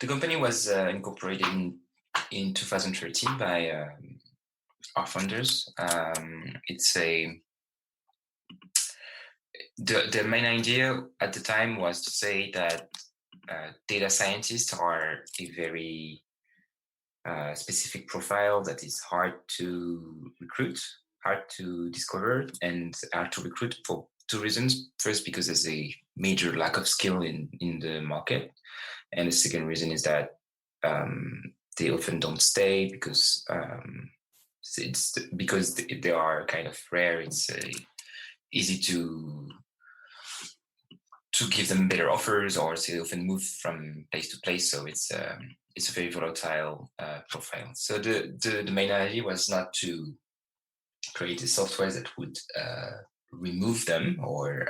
The company was incorporated in 2013 by our founders. The main idea at the time was to say that data scientists are a very specific profile that is hard to recruit, hard to discover, and hard to recruit for two reasons. First, because there's a major lack of skill in the market. And the second reason is that they often don't stay because they are kind of rare. It's easy to give them better offers, or they often move from place to place. So it's a very volatile profile. So the main idea was not to create a software that would remove them or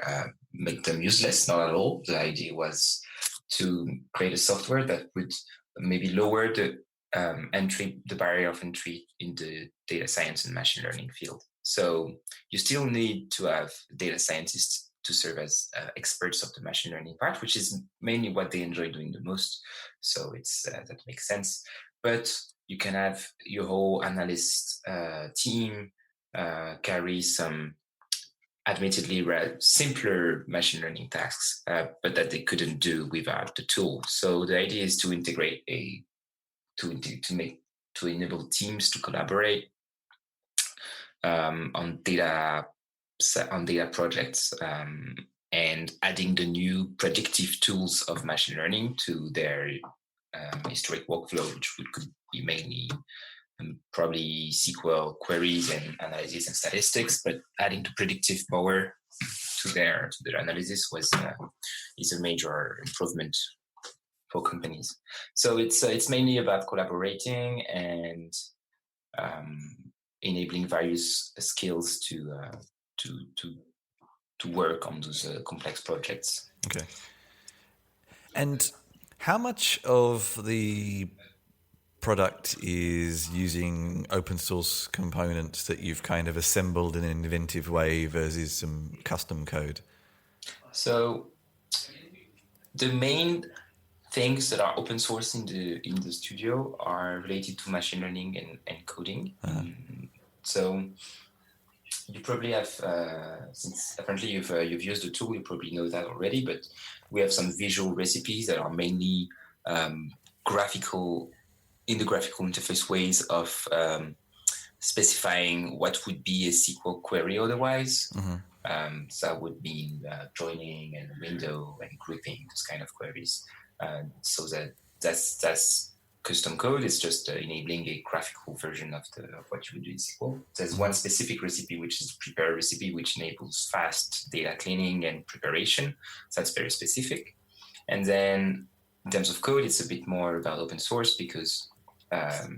make them useless. Not at all. The idea was to create a software that would maybe lower the barrier of entry in the data science and machine learning field. So you still need to have data scientists to serve as experts of the machine learning part, which is mainly what they enjoy doing the most. So it's that makes sense. But you can have your whole analyst team carry some admittedly simpler machine learning tasks, but that they couldn't do without the tool. So the idea is to integrate to enable teams to collaborate on data projects, and adding the new predictive tools of machine learning to their historic workflow, which could be mainly probably SQL queries and analysis and statistics, but adding the predictive power to their analysis is a major improvement for companies. So it's mainly about collaborating and enabling various skills to work on those complex projects. Okay. And how much of the product is using open source components that you've kind of assembled in an inventive way versus some custom code? So the main things that are open source in the studio are related to machine learning and coding. Uh-huh. So you probably have, since apparently you've used the tool, you probably know that already, but we have some visual recipes that are mainly graphical interface ways of specifying what would be a SQL query otherwise. Mm-hmm. So that would mean joining and window and grouping, those kind of queries. So that's custom code. It's just enabling a graphical version of what you would do in SQL. There's one specific recipe, which is prepare recipe, which enables fast data cleaning and preparation. So that's very specific. And then in terms of code, it's a bit more about open source because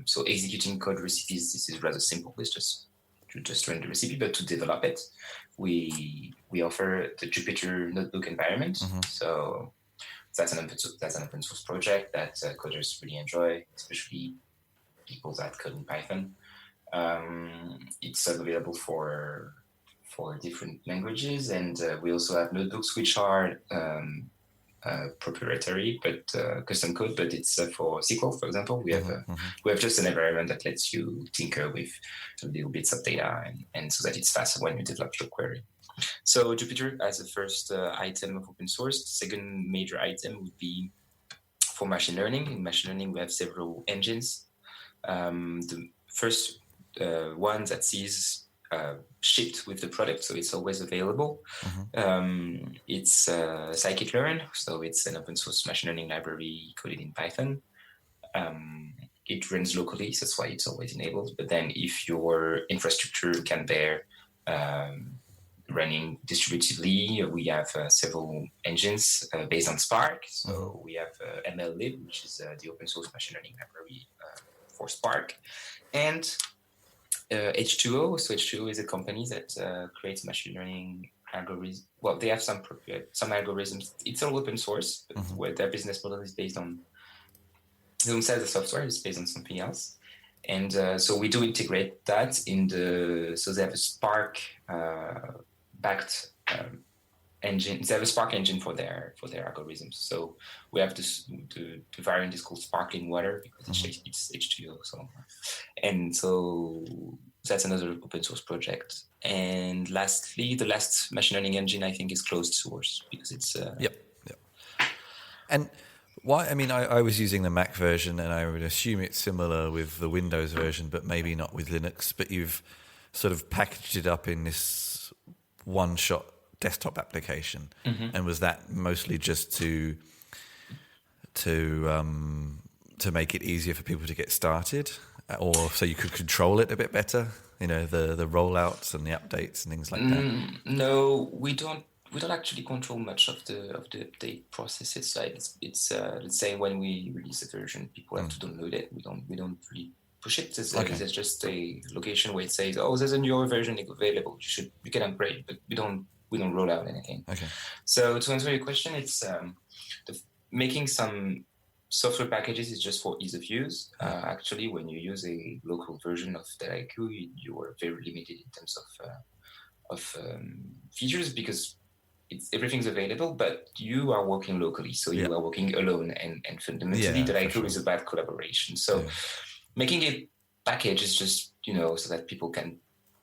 so executing code recipes, this is rather simple. It's just run the recipe, but to develop it, we offer the Jupyter notebook environment. Mm-hmm. So that's an open source project that coders really enjoy, especially people that code in Python. It's available for different languages, and we also have notebooks which are proprietary but custom code, but it's for SQL, for example. We have just an environment that lets you tinker with little bits of data, and so that it's faster when you develop your query. So Jupyter as the first item of open source. The second major item would be for machine learning. In machine learning, we have several engines. The first one that sees shipped with the product, so it's always available. Mm-hmm. It's scikit-learn, so it's an open source machine learning library coded in Python. It runs locally, so that's why it's always enabled. But then if your infrastructure can bear running distributively, we have several engines based on Spark. So we have MLlib, which is the open source machine learning library for Spark, and H2O. So H2O is a company that creates machine learning algorithms. Well, they have some algorithms. It's all open source, but where their business model is based on, they don't sell the software, it's based on something else. And so we do integrate that so they have a Spark backed engine. They have a Spark engine for their algorithms. So we have the variant is called sparkling water because it's H2O. So that's another open source project. And lastly, the last machine learning engine I think is closed source because it's Yep. And why? I mean, I was using the Mac version, and I would assume it's similar with the Windows version, but maybe not with Linux. But you've sort of packaged it up in this one-shot desktop application, and was that mostly just to make it easier for people to get started, or so you could control it a bit better? You know, the rollouts and the updates and things like that. No, we don't actually control much of the update process. It's like it's let's say when we release a version, people have to download it. We don't really push it. There's just a location where it says, oh, there's a newer version available. You can upgrade, but we don't roll out anything. Okay. So to answer your question, it's making some software packages is just for ease of use. Actually, when you use a local version of Dataiku, you are very limited in terms of features because everything's available, but you are working locally, so you are working alone, and fundamentally, Dataiku is about collaboration. So making a package is just so that people can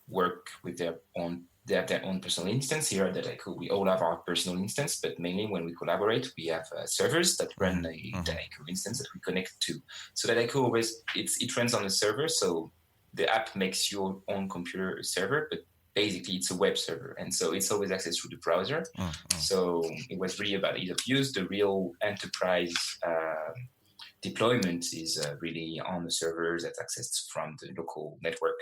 work with their own. They have their own personal instance. Here at Dataiku, we all have our personal instance, but mainly when we collaborate, we have servers that run a Dataiku instance that we connect to. So Dataiku always it runs on a server, so the app makes your own computer a server, but basically it's a web server, and so it's always accessed through the browser. So it was really about ease of use. The real enterprise deployment is really on the servers that's accessed from the local network.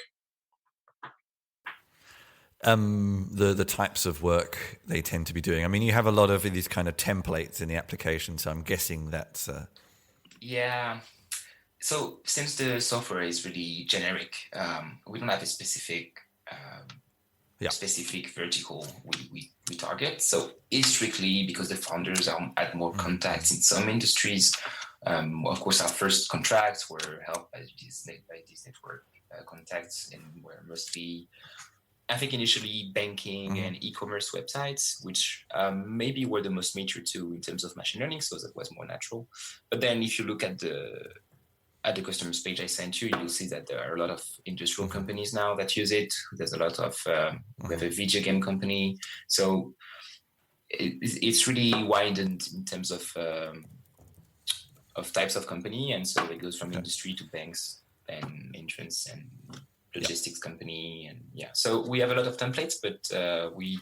The types of work they tend to be doing. I mean, you have a lot of these kind of templates in the application, so I'm guessing that's... Yeah. So since the software is really generic, we don't have a specific vertical we target. So it's strictly because the founders had more contacts in some industries. Of course, our first contracts were helped by these network contacts, and were mostly, I think, initially banking and e-commerce websites, which maybe were the most mature too in terms of machine learning, so that was more natural. But then if you look at the customers page I sent you, you'll see that there are a lot of industrial companies now that use it. There's a lot of, we have a video game company. So it's really widened in terms of types of company. And so it goes from industry to banks and insurance and logistics company. And so we have a lot of templates, but we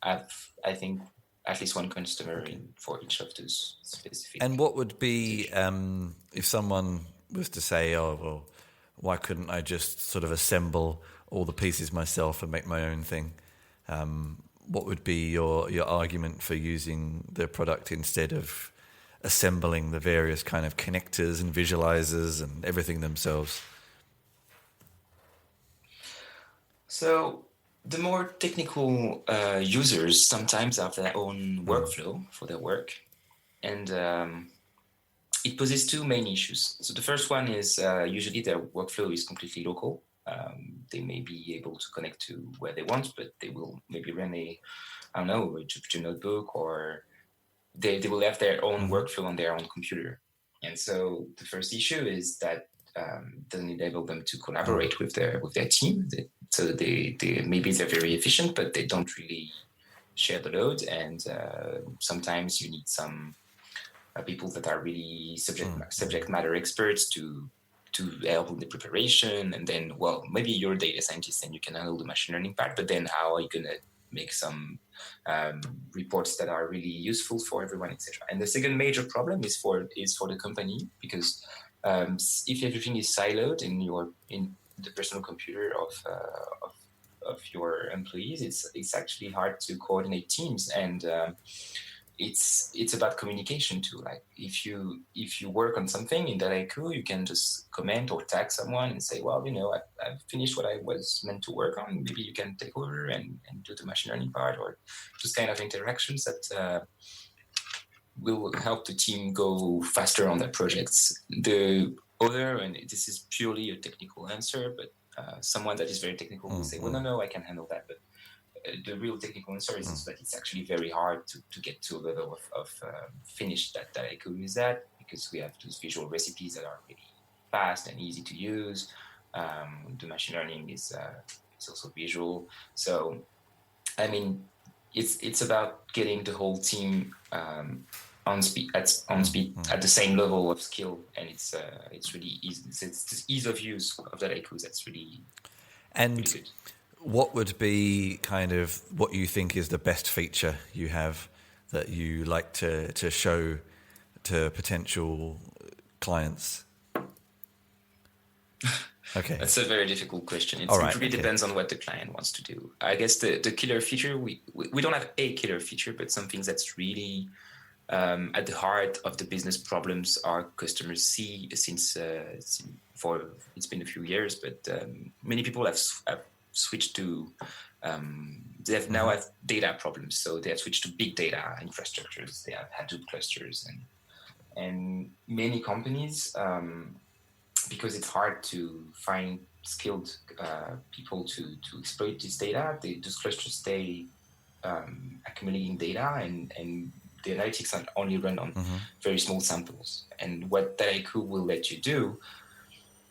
have, I think, at least one customer for each of those specific. And what would be, if someone was to say, oh, well, why couldn't I just sort of assemble all the pieces myself and make my own thing? What would be your argument for using the product instead of assembling the various kind of connectors and visualizers and everything themselves? So the more technical users sometimes have their own workflow for their work, and it poses two main issues. So the first one is usually their workflow is completely local. They may be able to connect to where they want, but they will maybe run a Jupyter notebook, or they will have their own workflow on their own computer. And so the first issue is that doesn't enable them to collaborate with their team. So they maybe they're very efficient, but they don't really share the load. And sometimes you need some people that are really subject matter experts to help with the preparation. And then, well, maybe you're a data scientist and you can handle the machine learning part, but then how are you going to make some reports that are really useful for everyone, etc. And the second major problem is for the company, because if everything is siloed in the personal computer of your employees, it's actually hard to coordinate teams, and it's about communication too. Like if you work on something in Dataiku, you can just comment or tag someone and say, well, I've finished what I was meant to work on. Maybe you can take over and do the machine learning part, or just kind of interactions that will help the team go faster on their projects. The other, and this is purely a technical answer, but someone that is very technical will say, well, no, I can handle that. But the real technical answer is that it's actually very hard to get to a level of finish that Dataiku is at, because we have those visual recipes that are really fast and easy to use. The machine learning is also visual. So, I mean, it's about getting the whole team on speed at the same level of skill, and it's really easy. It's the ease of use of Dataiku that's really And good. what would be kind of what you think is the best feature you have that you like to show to potential clients? Okay. That's a very difficult question. It really depends on what the client wants to do. I guess the killer feature, we don't have a killer feature, but something that's really at the heart of the business problems our customers see since it's been a few years, but many people have switched to they now have data problems, so they have switched to big data infrastructures. They have Hadoop clusters, and many companies, because it's hard to find skilled people to exploit this data, those clusters stay accumulating data, and the analytics are only run on very small samples. And what Dataiku will let you do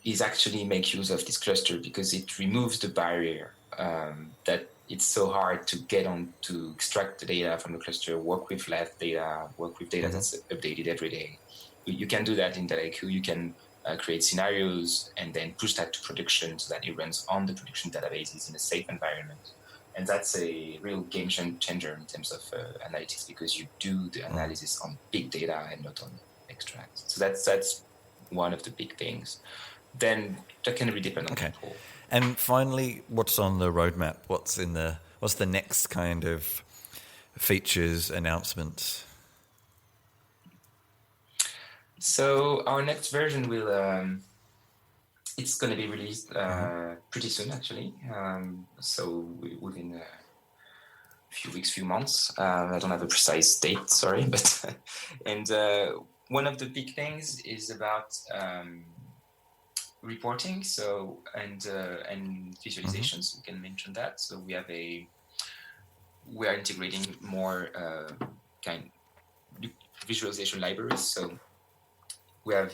is actually make use of this cluster, because it removes the barrier that it's so hard to get on to extract the data from the cluster, work with live data, work with data that's updated every day. You can do that in Dataiku. You can create scenarios and then push that to production so that it runs on the production databases in a safe environment. And that's a real game changer in terms of analytics, because you do the analysis on big data and not on extracts. So that's one of the big things. Then that can really depend on people. And finally, what's on the roadmap? What's the next kind of features announcements? So our next version will it's going to be released pretty soon, actually. So within a few weeks, few months. I don't have a precise date, sorry, but and one of the big things is about reporting. So and visualizations. We can mention that. So we are integrating more kind of visualization libraries. So we have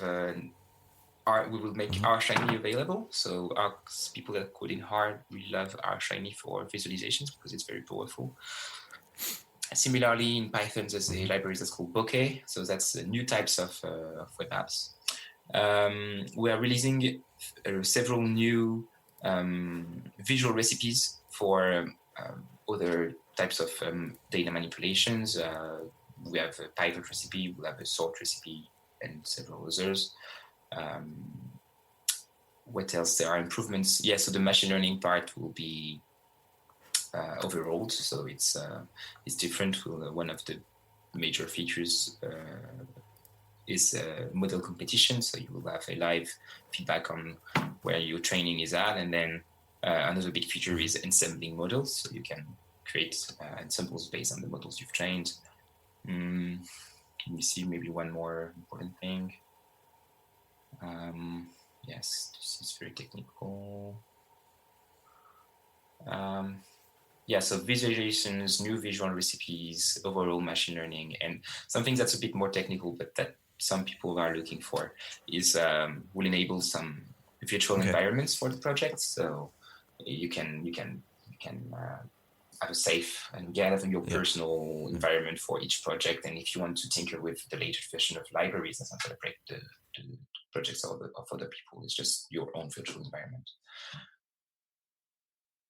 we will make R Shiny available. So our people that code in hard really love R Shiny for visualizations because it's very powerful. Similarly, in Python, there's a library that's called Bokeh. So that's new types of web apps. We are releasing several new visual recipes for other types of data manipulations. We have a pivot recipe, we have a sort recipe, and several others. What else? There are improvements. Yeah, so the machine learning part will be overhauled. So it's different. One of the major features is model competition. So you will have a live feedback on where your training is at. And then another big feature is ensembling models. So you can create ensembles based on the models you've trained. Can we see maybe one more important thing? Yes, this is very technical. So visualizations, new visual recipes, overall machine learning, and something that's a bit more technical, but that some people are looking for is will enable some virtual environments for the project. So you can have a safe and have your personal environment for each project. And if you want to tinker with the latest version of libraries, that's not going to break the projects of other people. It's just your own virtual environment.